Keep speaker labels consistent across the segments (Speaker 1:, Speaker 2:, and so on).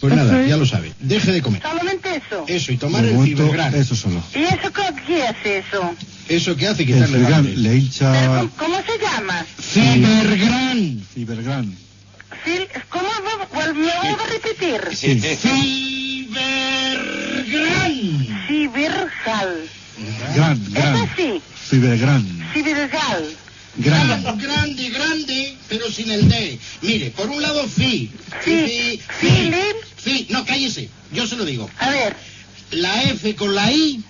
Speaker 1: Pues nada, ya lo sabe. Deje de comer.
Speaker 2: ¿Solamente eso?
Speaker 1: Eso, y tomar el Fibergran.
Speaker 3: Eso solo.
Speaker 2: ¿Y eso qué hace eso?
Speaker 1: ¿Eso qué hace?
Speaker 3: El
Speaker 1: Quitarle la
Speaker 3: Fibergran le hincha...
Speaker 2: ¿Pero cómo se llama?
Speaker 1: Fibergran.
Speaker 3: Fibergran.
Speaker 2: ¿Cómo me voy a repetir?
Speaker 3: Sí.
Speaker 1: Fibergran.
Speaker 2: Fibergal.
Speaker 3: Gran.
Speaker 2: ¿Es así?
Speaker 3: Fibergran.
Speaker 2: Fibergal.
Speaker 3: Gran.
Speaker 1: Grande, pero sin el D. Mire, por un lado, Fi. No, cállese. Yo se lo digo.
Speaker 2: A ver.
Speaker 1: La F con la I,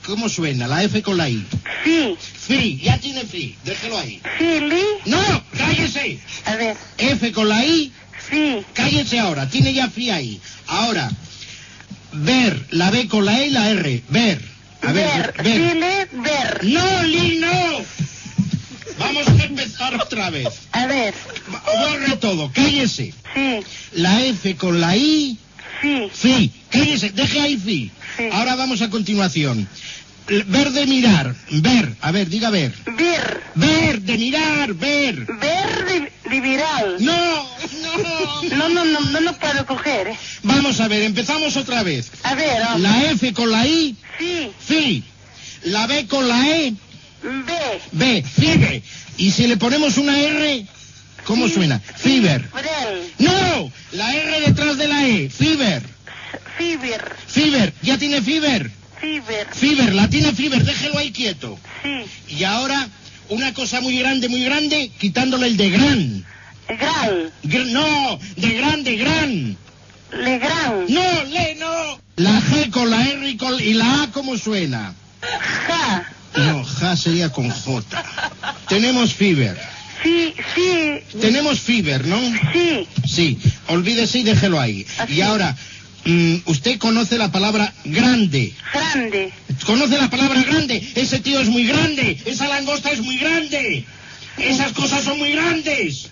Speaker 1: ¿cómo suena? La F con la I. Fi, ya tiene Fi. Déjelo ahí.
Speaker 2: Fili.
Speaker 1: No, cállese.
Speaker 2: A ver.
Speaker 1: F con la I.
Speaker 2: Sí.
Speaker 1: Cállese ahora. Tiene ya Fi ahí. Ahora, ver, la B con la E y la R. Ver. A ver.
Speaker 2: File, ver.
Speaker 1: No, Li, no. Vamos a empezar otra vez.
Speaker 2: A ver.
Speaker 1: Borre todo, cállese.
Speaker 2: Sí.
Speaker 1: La F con la I.
Speaker 2: Sí.
Speaker 1: Fi, cállese, deje ahí Fi.
Speaker 2: Sí.
Speaker 1: Ahora vamos a continuación. Ver de mirar, ver, a ver, diga ver.
Speaker 2: Vir.
Speaker 1: Ver, de mirar, ver.
Speaker 2: Ver de viral.
Speaker 1: No.
Speaker 2: No puedo coger.
Speaker 1: Vamos a ver, empezamos otra vez.
Speaker 2: A ver.
Speaker 1: La F con la I.
Speaker 2: Sí.
Speaker 1: Fi. La B con la E.
Speaker 2: B.
Speaker 1: Fiber. Y si le ponemos una R, ¿cómo suena? Fiber. No, la R detrás de la E. Fiber. Fiber. ¿Ya tiene Fiber? Fiber, la tiene Fiber, déjelo ahí quieto.
Speaker 2: Sí.
Speaker 1: Y ahora, una cosa muy grande, quitándole el de gran. No, de gran.
Speaker 2: Legrand.
Speaker 1: No. La G con la R y la A, ¿cómo suena?
Speaker 2: Ja.
Speaker 1: No, ja sería con J. Tenemos Fiber.
Speaker 2: Sí.
Speaker 1: Tenemos Fiber, ¿no?
Speaker 2: Sí.
Speaker 1: Sí, olvídese y déjelo ahí.
Speaker 2: Así.
Speaker 1: Y ahora, usted conoce la palabra grande.
Speaker 2: Grande.
Speaker 1: ¿Conoce la palabra grande? Ese tío es muy grande. Esa langosta es muy grande. Esas cosas son muy grandes.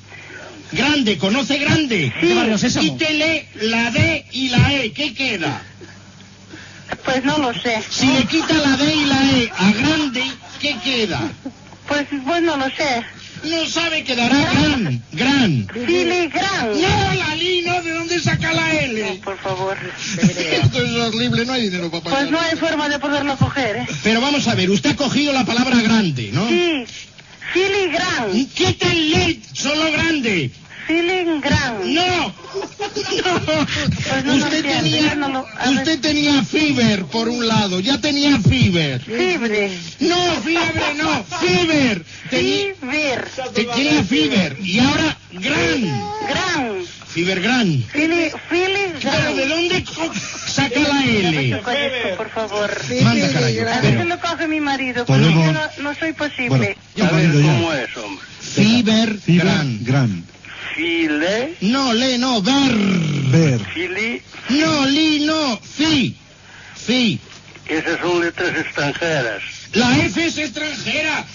Speaker 1: Grande, ¿conoce grande?
Speaker 2: Sí.
Speaker 1: Quítele la D y la E. ¿Qué queda?
Speaker 2: Pues no lo sé.
Speaker 1: Si le quita la D y la E a grande, ¿qué queda?
Speaker 2: Pues no lo sé.
Speaker 1: No sabe, quedará gran.
Speaker 2: Filigran.
Speaker 1: No, Lali, no, ¿de dónde saca la L?
Speaker 2: No, por favor.
Speaker 1: Esto es horrible, no hay dinero para pagar.
Speaker 2: Pues no hay forma de poderlo coger, ¿eh?
Speaker 1: Pero vamos a ver, usted ha cogido la palabra grande, ¿no?
Speaker 2: Sí. Filigran.
Speaker 1: Quítenle solo grande.
Speaker 2: Filingran.
Speaker 1: No.
Speaker 2: Pues no
Speaker 1: Usted tenía Fiber por un lado, ya tenía Fiber.
Speaker 2: Fibre.
Speaker 1: No, fiebre no, Fiber. Tenía Fiber y ahora gran. Fibergran. Pero ¿de dónde saca la L?
Speaker 2: Por favor.
Speaker 1: Manda, carajo.
Speaker 2: A ver si lo coge mi marido, porque yo no soy posible.
Speaker 3: Bueno,
Speaker 4: a ver cómo es, hombre.
Speaker 1: Fibergran.
Speaker 4: File.
Speaker 1: No, no, ver.
Speaker 4: Fili.
Speaker 1: No, no, fi.
Speaker 4: Esas son letras extranjeras.
Speaker 1: La F es extranjera.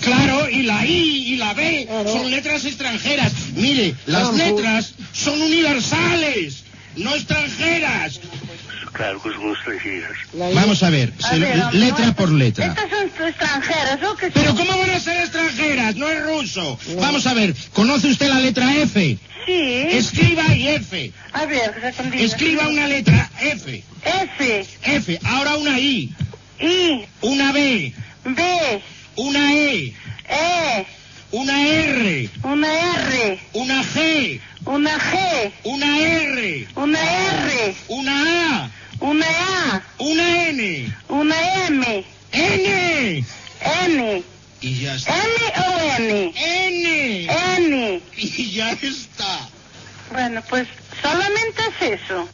Speaker 1: Claro, y la I y la B son letras extranjeras. Mire, las letras son universales, no extranjeras.
Speaker 4: Claro que son extranjeras.
Speaker 1: Vamos a ver, letra por letra.
Speaker 2: Estas son extranjeras, ¿o qué?
Speaker 1: Pero ¿cómo van a ser extranjeras? No es ruso. Vamos a ver, ¿conoce usted la letra F?
Speaker 2: Sí.
Speaker 1: Escriba y F.
Speaker 2: A ver,
Speaker 1: escriba una letra F.
Speaker 2: F.
Speaker 1: Ahora una I.
Speaker 2: I.
Speaker 1: Una B.
Speaker 2: B.
Speaker 1: Una E.
Speaker 2: E.
Speaker 1: Una R.
Speaker 2: Una R.
Speaker 1: Una G.
Speaker 2: Una G.
Speaker 1: Una R.
Speaker 2: Una R.
Speaker 1: Una A.
Speaker 2: Una A.
Speaker 1: Una N.
Speaker 2: Una M.
Speaker 1: N.
Speaker 2: N.
Speaker 1: Y ya está.
Speaker 2: ¿M o N?
Speaker 1: N.
Speaker 2: N.
Speaker 1: Y ya está.
Speaker 2: Bueno, pues solamente es eso.